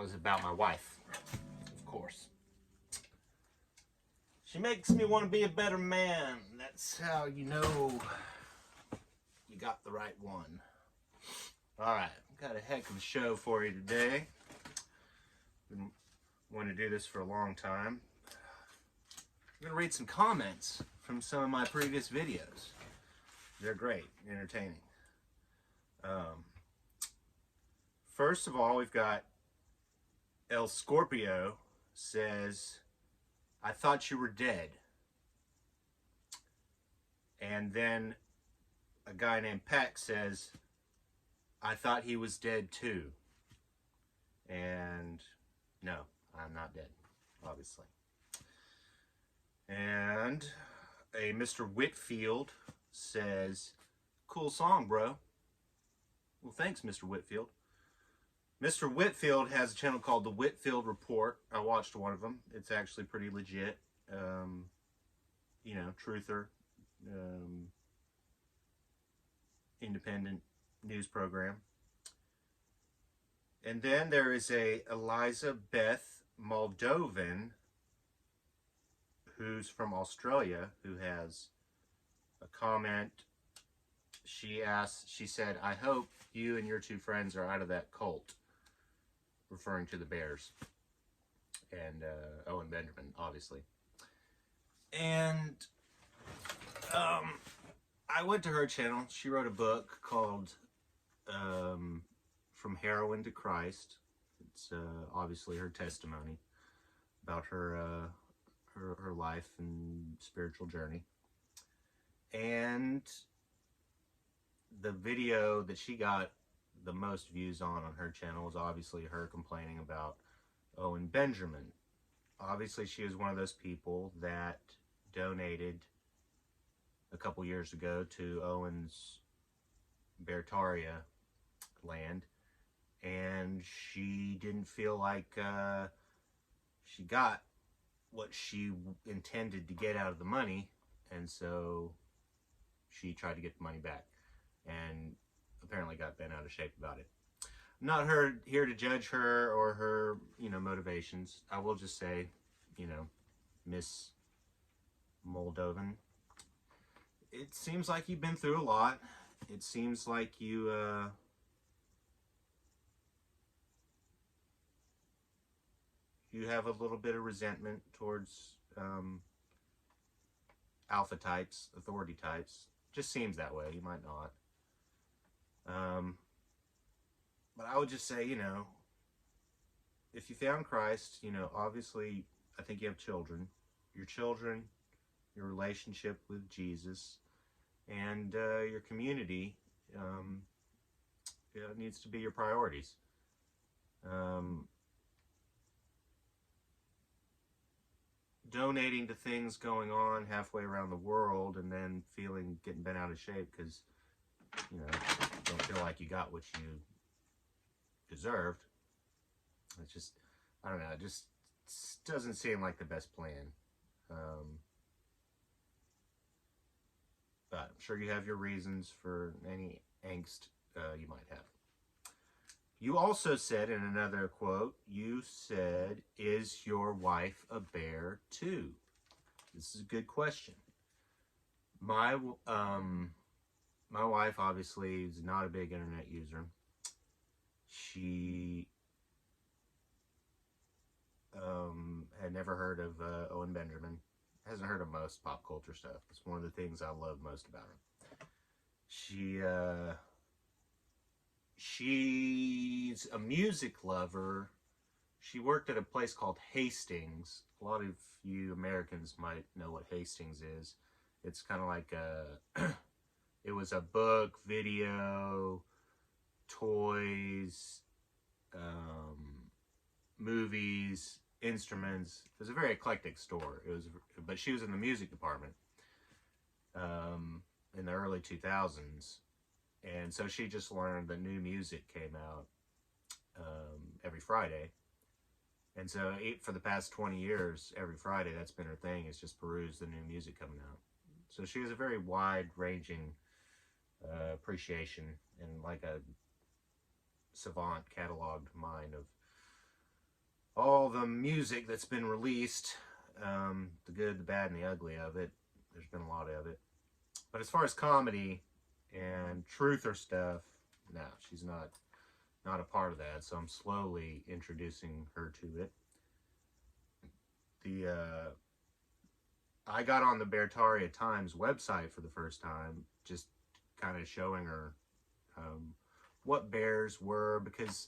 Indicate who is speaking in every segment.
Speaker 1: channel is about my wife, of course. She makes me want to be a better man. That's how you know you got the right one. Alright, got a heck of a show for you today. Been wanting to do this for a long time. I'm going to read some comments from some of my previous videos. They're great, entertaining. First of all, we've got El Scorpio says, I thought you were dead. And then a guy named Peck says, I thought he was dead too. And no, I'm not dead, obviously. And a Mr. Whitfield says, cool song, bro. Well, thanks, Mr. Whitfield. Mr. Whitfield has a channel called The Whitfield Report. I watched one of them. It's actually pretty legit. You know, truther. Independent news program. And then there is a Eliza Beth Moldovan, who's from Australia, who has a comment. She said, I hope you and your two friends are out of that cult, referring to the Bears and Owen Benjamin, obviously. And I went to her channel. She wrote a book called From Heroin to Christ. It's obviously her testimony about her life and spiritual journey. And the video that she got the most views on her channel was obviously her complaining about Owen Benjamin. Obviously, she is one of those people that donated a couple years ago to Owen's Bertaria land, and she didn't feel like she got what she intended to get out of the money, and so she tried to get the money back and apparently got bent out of shape about it. I'm not here to judge her or her, motivations. I will just say, Miss Moldovan, it seems like you've been through a lot. It seems like you have a little bit of resentment towards alpha types, authority types. Just seems that way. You might not. But I would just say, if you found Christ, obviously, I think you have children. Your children, your relationship with Jesus, and your community needs to be your priorities. Donating to things going on halfway around the world and then getting bent out of shape because, don't feel like you got what you deserved. It's just, I don't know, it just doesn't seem like the best plan. But I'm sure you have your reasons for any angst you might have. You also said in another quote, you said, is your wife a bear too? This is a good question. My wife obviously is not a big internet user. She had never heard of Owen Benjamin. Hasn't heard of most pop culture stuff. It's one of the things I love most about her. She's a music lover. She worked at a place called Hastings. A lot of you Americans might know what Hastings is. It's kind of like it was a book, video, toys, movies, instruments. It was a very eclectic store. But she was in the music department in the early 2000s. And so she just learned that new music came out every Friday. And so for the past 20 years, every Friday, that's been her thing, is just peruse the new music coming out. So she has a very wide-ranging appreciation and like a savant cataloged mind of all the music that's been released, the good, the bad, and the ugly of it. There's been a lot of it. But as far as comedy and truther stuff, no, she's not a part of that. So I'm slowly introducing her to it. The I got on the Bertaria Times website for the first time, just kind of showing her um, what bears were, because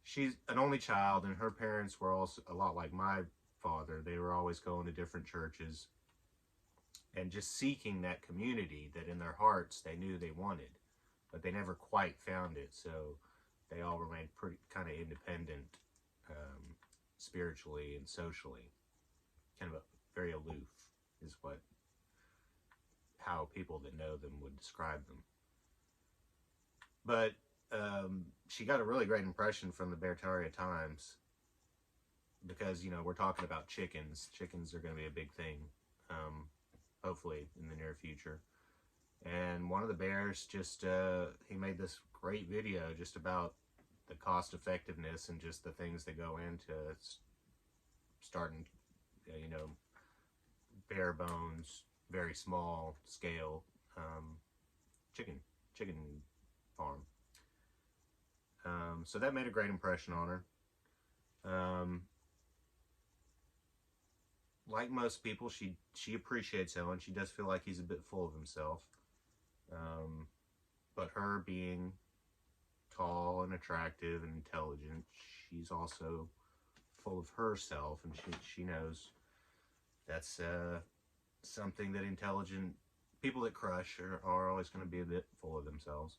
Speaker 1: she's an only child and her parents were also a lot like my father. They were always going to different churches and just seeking that community that in their hearts they knew they wanted, but they never quite found it. So they all remained pretty kind of independent, spiritually and socially, kind of very aloof, is what how people that know them would describe them. But she got a really great impression from the Bertaria Times because, you know, we're talking about chickens. Chickens are going to be a big thing, hopefully in the near future. And one of the bears just he made this great video just about the cost effectiveness and just the things that go into starting, you know, bare bones, very small scale chicken farm. So that made a great impression on her. Like most people, she appreciates Owen. She does feel like he's a bit full of himself. But her being tall and attractive and intelligent, she's also full of herself, and she knows that's something that intelligent people that crush are always going to be a bit full of themselves.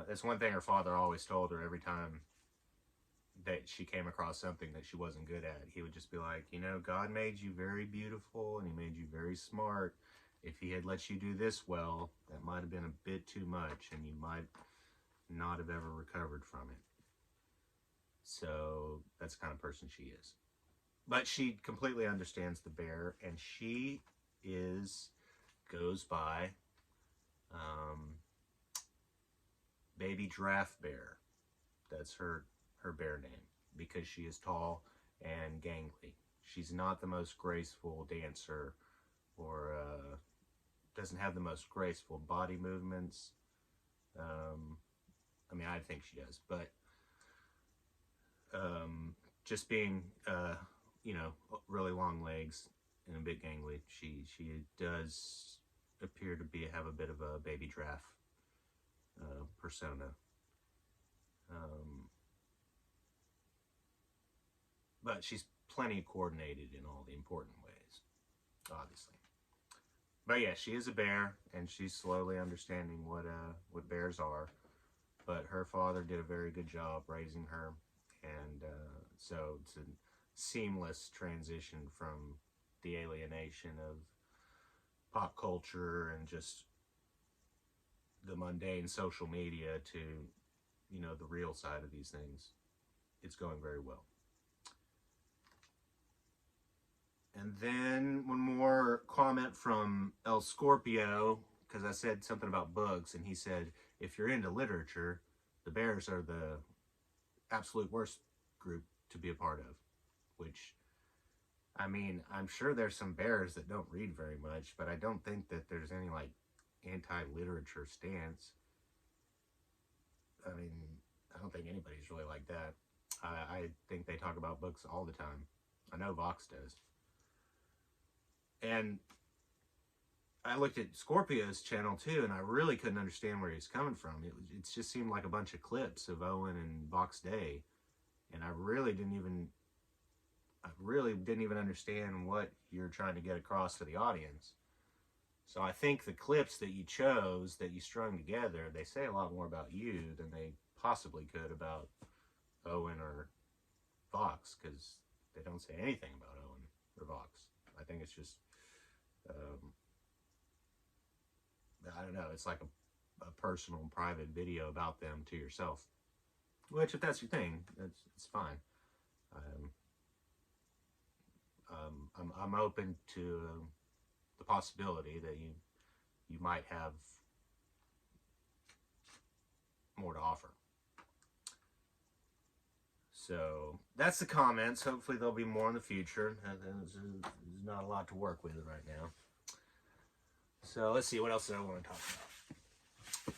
Speaker 1: That's one thing her father always told her every time that she came across something that she wasn't good at. He would just be like, you know, God made you very beautiful and he made you very smart. If he had let you do this well, that might have been a bit too much and you might not have ever recovered from it. So that's the kind of person she is. But she completely understands the bear, and she goes by Baby Giraffe Bear. That's her bear name, because she is tall and gangly. She's not the most graceful dancer, or doesn't have the most graceful body movements. I mean, I think she does, but just being, you know, really long legs and a bit gangly, she does appear to have a bit of a baby giraffe persona. But she's plenty coordinated in all the important ways, obviously. But yeah, she is a bear, and she's slowly understanding what bears are. But her father did a very good job raising her, and so it's a seamless transition from the alienation of pop culture and just the mundane social media to, you know, the real side of these things. It's going very well. And then one more comment from El Scorpio, because I said something about books, and he said, if you're into literature, the bears are the absolute worst group to be a part of. Which, I mean, I'm sure there's some bears that don't read very much, but I don't think that there's any, like, anti-literature stance. I mean, I don't think anybody's really like that. I think they talk about books all the time. I know Vox does. And I looked at Scorpio's channel too, and I really couldn't understand where he's coming from. It just seemed like a bunch of clips of Owen and Vox Day, and I really didn't even understand what you're trying to get across to the audience. So I think the clips that you chose, that you strung together, they say a lot more about you than they possibly could about Owen or Vox, because they don't say anything about Owen or Vox. I think it's just, I don't know, it's like a personal and private video about them to yourself. Which, if that's your thing, it's fine. I'm open to the possibility that you might have more to offer. So that's the comments. Hopefully there'll be more in the future. There's not a lot to work with right now. So let's see, what else did I want to talk about?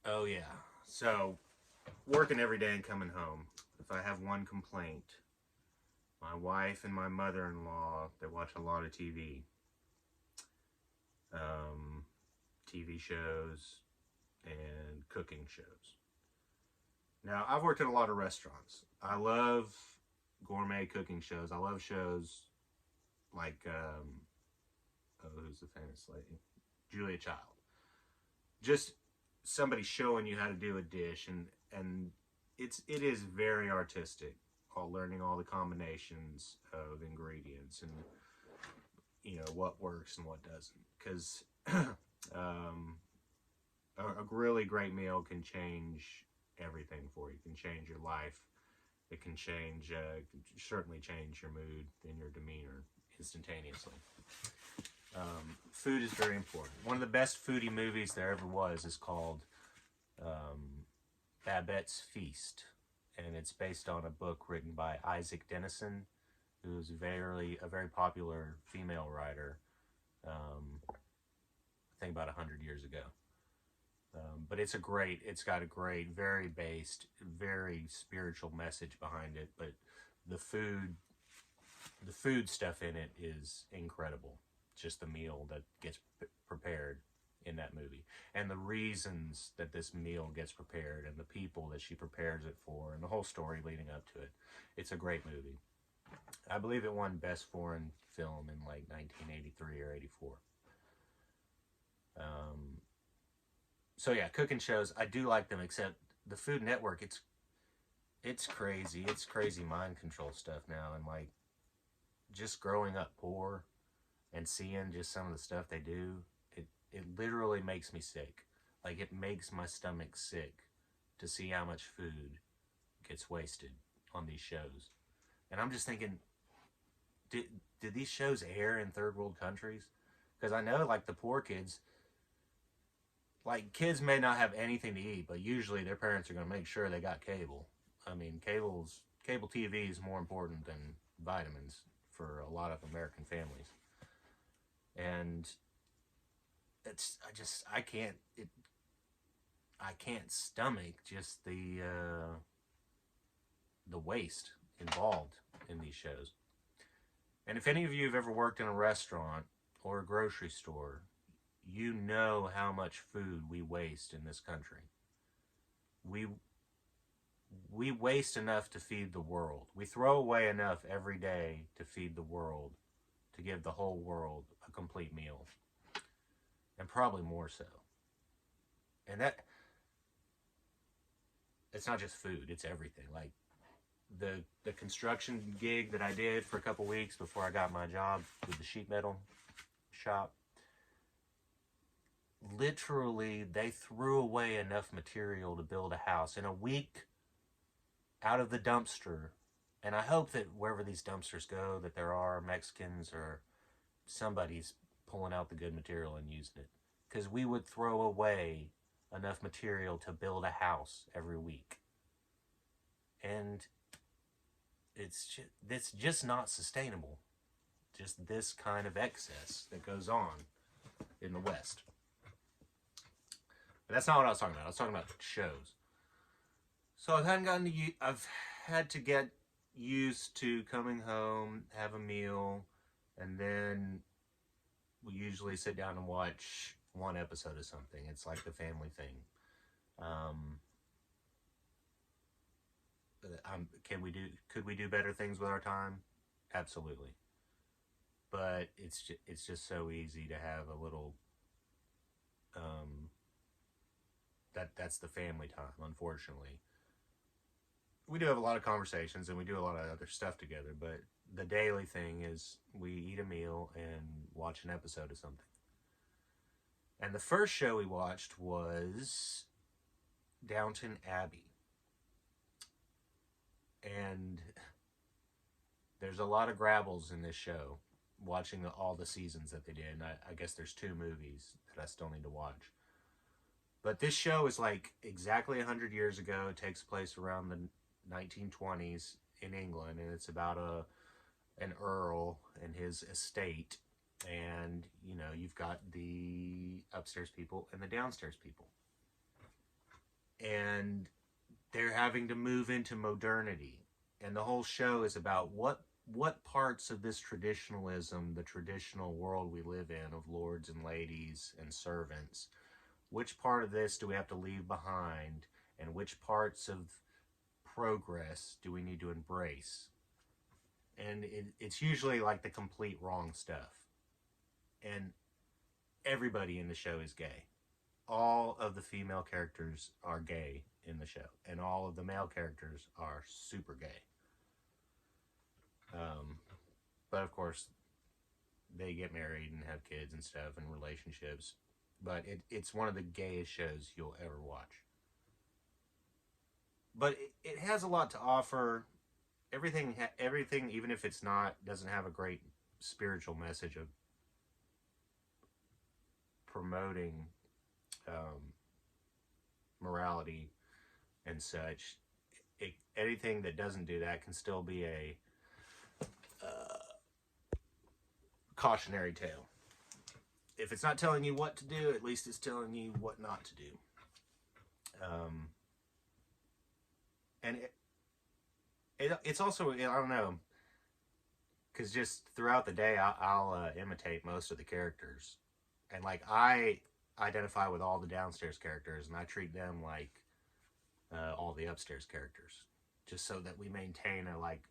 Speaker 1: Oh yeah. So working every day and coming home. If I have one complaint, my wife and my mother-in-law, they watch a lot of TV. TV shows and cooking shows. Now, I've worked in a lot of restaurants. I love gourmet cooking shows. I love shows like, oh, who's the famous lady? Julia Child. Just somebody showing you how to do a dish, and it is very artistic. All learning all the combinations of ingredients and what works and what doesn't. Because a really great meal can change everything for you. It can change your life. It can change, certainly change your mood and your demeanor instantaneously. Food is very important. One of the best foodie movies there ever was is called Babette's Feast, and it's based on a book written by Isaac Denison, who's a very popular female writer, I think about 100 years ago. But it's got a great, very based, very spiritual message behind it. But the food stuff in it is incredible. Just the meal that gets prepared in that movie, and the reasons that this meal gets prepared, and the people that she prepares it for, and the whole story leading up to it. It's a great movie. I believe it won Best Foreign Film in like 1983 or 84. So yeah, cooking shows, I do like them, except the Food Network, it's crazy. It's crazy mind control stuff now, and like just growing up poor and seeing just some of the stuff they do, it literally makes me sick. Like, it makes my stomach sick to see how much food gets wasted on these shows. And I'm just thinking, did these shows air in third world countries? Because I know, like, the poor kids, like, kids may not have anything to eat, but usually their parents are going to make sure they got cable. I mean, cable TV is more important than vitamins for a lot of American families. And I can't stomach just the waste involved in these shows. And if any of you have ever worked in a restaurant or a grocery store, you know how much food we waste in this country. We waste enough to feed the world. We throw away enough every day to feed the world, to give the whole world a complete meal. And probably more so. And it's not just food, it's everything. Like the construction gig that I did for a couple weeks before I got my job with the sheet metal shop, literally they threw away enough material to build a house in a week out of the dumpster. And I hope that wherever these dumpsters go, that there are Mexicans or somebody's pulling out the good material and using it. Because we would throw away enough material to build a house every week. And it's just not sustainable. Just this kind of excess that goes on in the West. But that's not what I was talking about. I was talking about shows. So I've had to get used to coming home, have a meal, and then we usually sit down and watch one episode of something. It's like the family thing. Could we do better things with our time? Absolutely. But it's just so easy to have a little, that's the family time, unfortunately. We do have a lot of conversations and we do a lot of other stuff together, but the daily thing is we eat a meal and watch an episode of something. And the first show we watched was Downton Abbey. And there's a lot of grabbles in this show, watching all the seasons that they did. And I guess there's 2 movies that I still need to watch. But this show is like exactly 100 years ago. It takes place around the 1920s in England, and it's about an earl and his estate. And, you know, you've got the upstairs people and the downstairs people. And they're having to move into modernity. And the whole show is about what parts of this traditionalism, the traditional world we live in of lords and ladies and servants, which part of this do we have to leave behind, and which parts of progress do we need to embrace? And it's usually like the complete wrong stuff. And everybody in the show is gay. All of the female characters are gay in the show, and all of the male characters are super gay. But of course, they get married and have kids and stuff and relationships. But it's one of the gayest shows you'll ever watch. But it has a lot to offer. Everything, even if it's not, doesn't have a great spiritual message of promoting morality and such. Anything that doesn't do that can still be a cautionary tale. If it's not telling you what to do, at least it's telling you what not to do. And it's also, I don't know, because just throughout the day, I'll imitate most of the characters. And, like, I identify with all the downstairs characters, and I treat them like all the upstairs characters. Just so that we maintain a, like,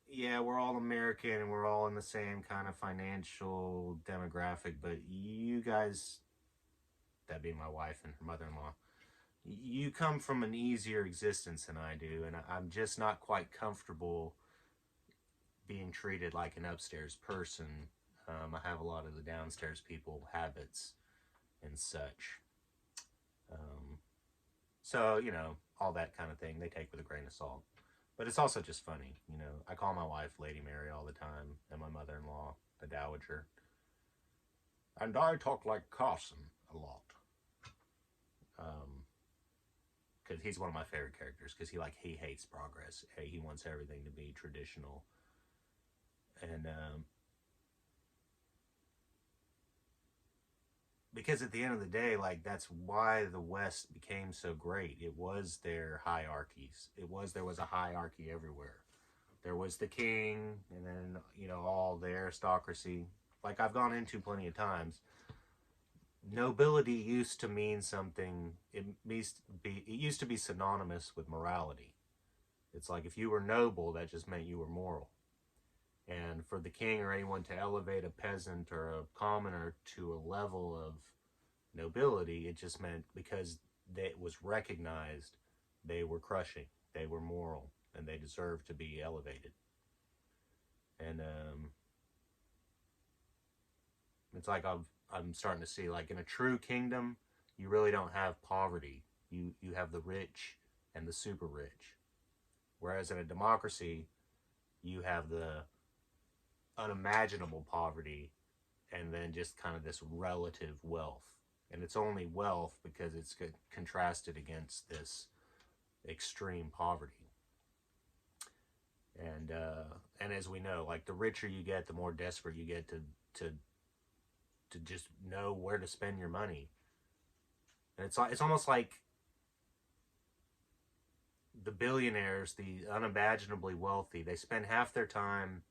Speaker 1: yeah, we're all American and we're all in the same kind of financial demographic, but you guys, that being my wife and her mother-in-law, you come from an easier existence than I do, and I'm just not quite comfortable being treated like an upstairs person. I have a lot of the downstairs people habits and such. So, you know, all that kind of thing they take with a grain of salt. But it's also just funny, you know. I call my wife Lady Mary all the time, and my mother-in-law, the Dowager. And I talk like Carson a lot. Because he's one of my favorite characters, because he hates progress. He wants everything to be traditional. And because at the end of the day, like, that's why the West became so great. It was their hierarchies. There was a hierarchy everywhere. There was the king, and then, you know, all the aristocracy. Like I've gone into plenty of times. Nobility used to mean something. It used to be synonymous with morality. It's like if you were noble, that just meant you were moral. And for the king or anyone to elevate a peasant or a commoner to a level of nobility, it just meant because it was recognized they were crushing, they were moral, and they deserved to be elevated. And it's like I'm starting to see, like, in a true kingdom, you really don't have poverty. You have the rich and the super rich. Whereas in a democracy, you have the unimaginable poverty and then just kind of this relative wealth. And it's only wealth because it's contrasted against this extreme poverty. And as we know, like, the richer you get, the more desperate you get to just know where to spend your money. And it's almost like the billionaires, the unimaginably wealthy, they spend half their time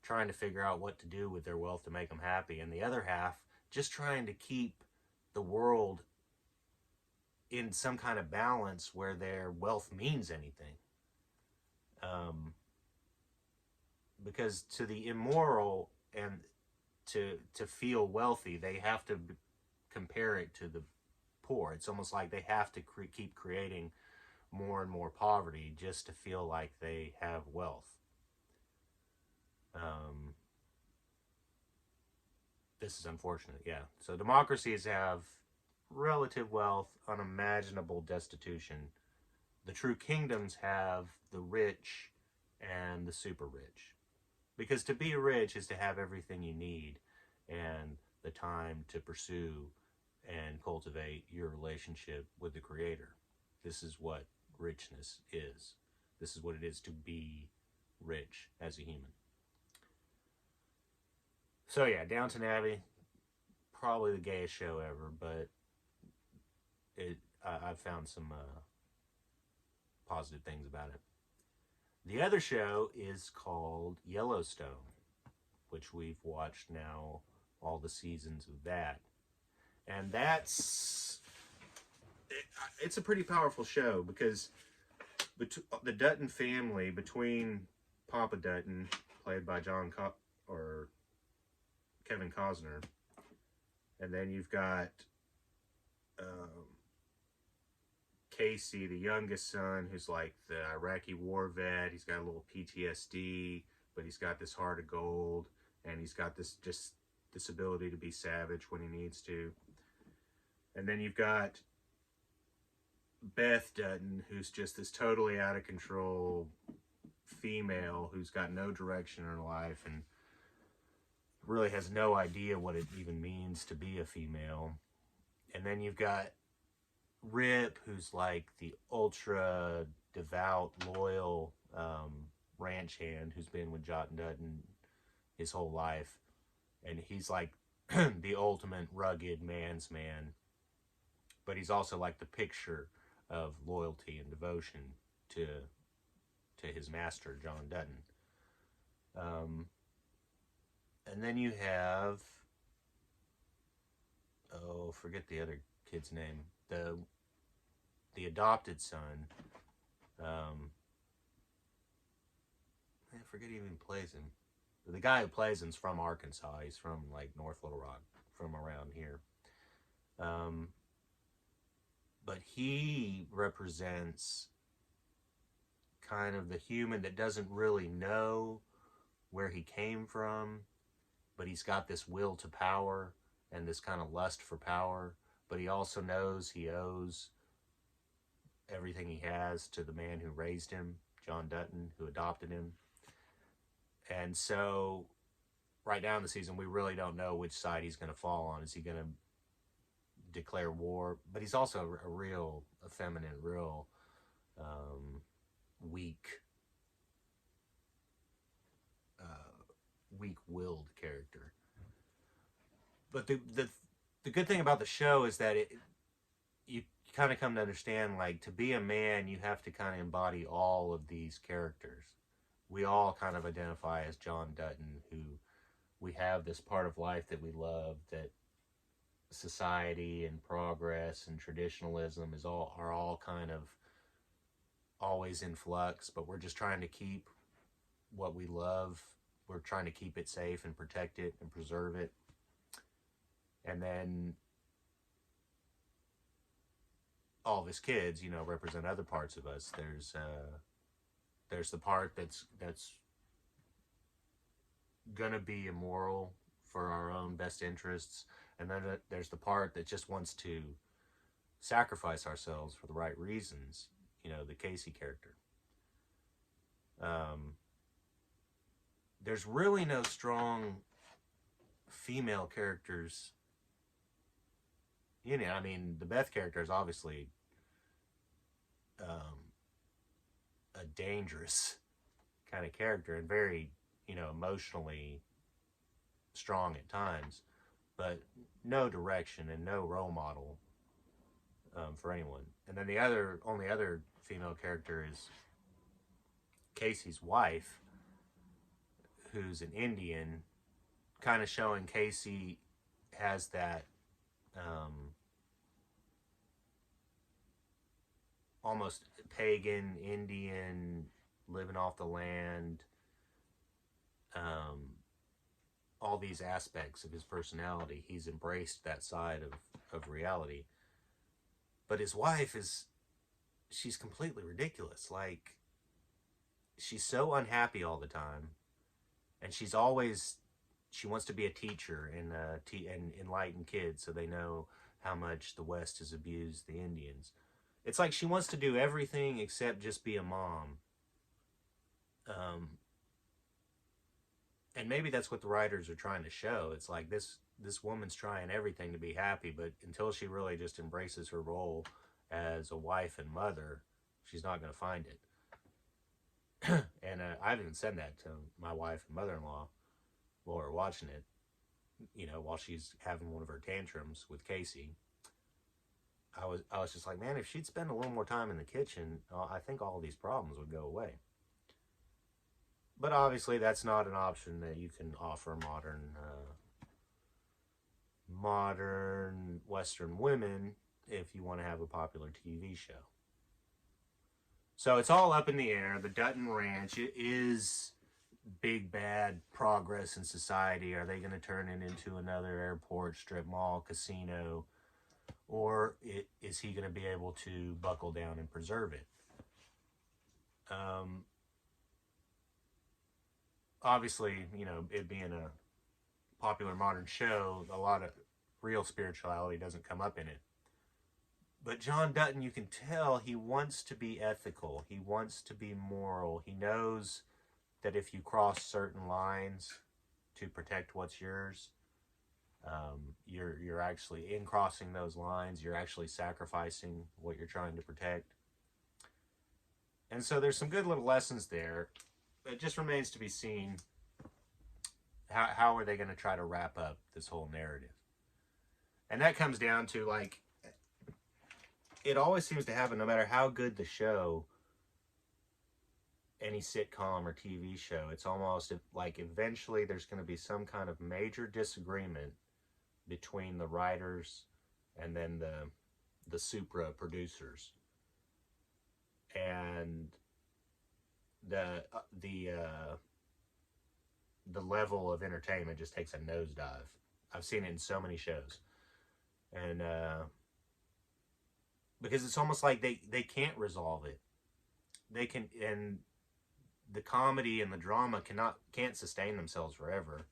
Speaker 1: trying to figure out what to do with their wealth to make them happy, and the other half just trying to keep the world in some kind of balance where their wealth means anything. Because to the immoral and to feel wealthy, they have to compare it to the poor. It's almost like they have to keep creating more and more poverty just to feel like they have wealth. This is unfortunate, yeah. So democracies have relative wealth, unimaginable destitution. The true kingdoms have the rich and the super rich. Because to be rich is to have everything you need and the time to pursue and cultivate your relationship with the Creator. This is what richness is. This is what it is to be rich as a human. So yeah, Downton Abbey, probably the gayest show ever, but I've found some positive things about it. The other show is called Yellowstone, which we've watched now all the seasons of that. And it's a pretty powerful show because the Dutton family, between Papa Dutton, played by Kevin Costner, and then you've got Casey, the youngest son, who's like the Iraqi war vet. He's got a little PTSD, but he's got this heart of gold, and he's got this ability to be savage when he needs to. And then you've got Beth Dutton, who's just this totally out of control female who's got no direction in her life and really has no idea what it even means to be a female. And then you've got Rip, who's like the ultra devout, loyal ranch hand who's been with John Dutton his whole life. And he's like the ultimate rugged man's man. But he's also like the picture of loyalty and devotion to his master, John Dutton. And then you have, forget the other kid's name. The adopted son. I forget he even plays him. The guy who plays him's from Arkansas. He's from like North Little Rock, from around here. But he represents kind of the human that doesn't really know where he came from, but he's got this will to power and this kind of lust for power, but he also knows he owes everything he has to the man who raised him, John Dutton, who adopted him. And so right now in the season, we really don't know which side he's going to fall on. Is he going to declare war? But he's also a real effeminate, real weak-willed character. But the good thing about the show is that you kind of come to understand, like, to be a man, you have to kind of embody all of these characters. We all kind of identify as John Dutton, who we have this part of life that we love, that society and progress and traditionalism are all kind of always in flux, but we're just trying to keep what we love. We're trying to keep it safe and protect it and preserve it. And then all of his kids, represent other parts of us. There's the part that's gonna be immoral for our own best interests, and then there's the part that just wants to sacrifice ourselves for the right reasons. The Casey character. There's really no strong female characters in it. I mean, the Beth character is obviously a dangerous kind of character and very, emotionally strong at times, but no direction and no role model for anyone. And then the only other female character is Casey's wife, who's an Indian, kind of showing Casey has that almost pagan Indian, living off the land, all these aspects of his personality. He's embraced that side of reality. But his wife she's completely ridiculous. Like, she's so unhappy all the time, and she wants to be a teacher and enlighten kids so they know how much the West has abused the Indians. It's like she wants to do everything except just be a mom. And maybe that's what the writers are trying to show. It's like this woman's trying everything to be happy, but until she really just embraces her role as a wife and mother, she's not going to find it. And I've even said that to my wife and mother-in-law while we're watching it, while she's having one of her tantrums with Casey. I was just like, man, if she'd spend a little more time in the kitchen, I think all these problems would go away. But obviously, that's not an option that you can offer modern Western women if you want to have a popular TV show. So it's all up in the air. The Dutton Ranch is big bad progress in society. Are they going to turn it into another airport, strip mall, casino? Or is he going to be able to buckle down and preserve it? Obviously, it being a popular modern show, a lot of real spirituality doesn't come up in it. But John Dutton, you can tell he wants to be ethical. He wants to be moral. He knows that if you cross certain lines to protect what's yours, you're actually, in crossing those lines, you're actually sacrificing what you're trying to protect. And so there's some good little lessons there. It just remains to be seen how are they going to try to wrap up this whole narrative. And that comes down to, like, it always seems to happen no matter how good the show, any sitcom or TV show, it's almost like eventually there's going to be some kind of major disagreement between the writers and then the supra producers. And the level of entertainment just takes a nosedive. I've seen it in so many shows. And because it's almost like they can't resolve it. They can, and the comedy and the drama can't sustain themselves forever.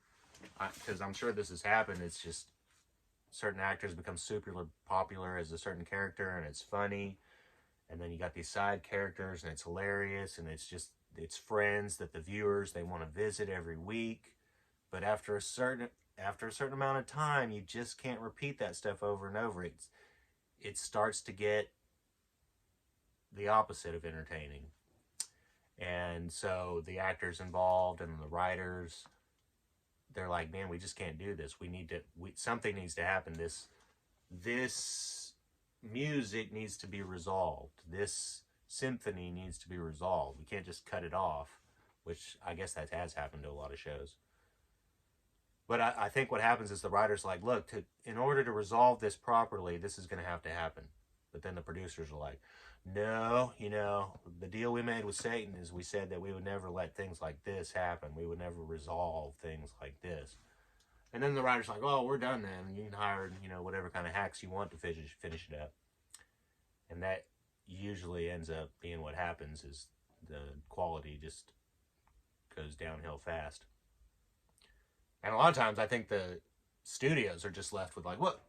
Speaker 1: Because I'm sure this has happened. It's just certain actors become super popular as a certain character, and it's funny. And then you got these side characters, and it's hilarious, and it's friends that the viewers, they want to visit every week. But after a certain amount of time, you just can't repeat that stuff over and over. It starts to get the opposite of entertaining. And so the actors involved and the writers, they're like, man, we just can't do this. Something needs to happen. This music needs to be resolved. This symphony needs to be resolved. We can't just cut it off, which I guess that has happened to a lot of shows. But I think what happens is the writer's like, look, in order to resolve this properly, this is going to have to happen. But then the producers are like, no, the deal we made with Satan is we said that we would never let things like this happen. We would never resolve things like this. And then the writer's like, oh, we're done then. You can hire, whatever kind of hacks you want to finish it up. And that usually ends up being what happens, is the quality just goes downhill fast. And a lot of times I think the studios are just left with like, what?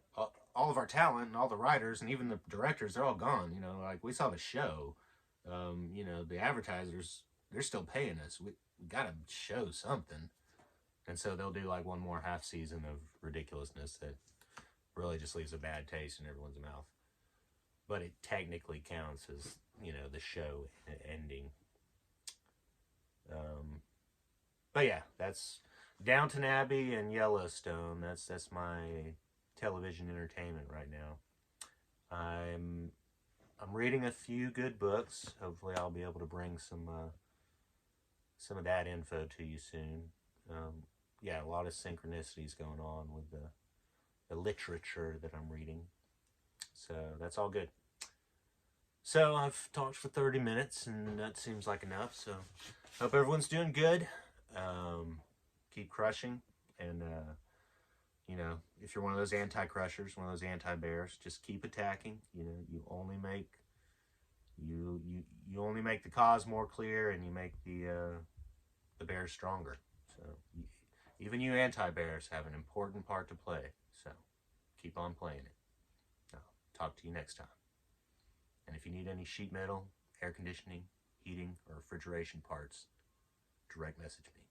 Speaker 1: All of our talent and all the writers and even the directors, they're all gone. Like we saw the show. The advertisers, they're still paying us. We got to show something. And so they'll do like one more half season of ridiculousness that really just leaves a bad taste in everyone's mouth. But it technically counts as, the show ending. But yeah, that's Downton Abbey and Yellowstone. That's my television entertainment right now. I'm reading a few good books. Hopefully I'll be able to bring some of that info to you soon. A lot of synchronicities going on with the literature that I'm reading. So that's all good. So I've talked for 30 minutes, and that seems like enough. So hope everyone's doing good. Keep crushing, and if you're one of those anti-crushers, one of those anti-bears, just keep attacking. You only make the cause more clear, and you make the bears stronger. So even you anti-bears have an important part to play. So keep on playing it. I'll talk to you next time. And if you need any sheet metal, air conditioning, heating, or refrigeration parts, direct message me.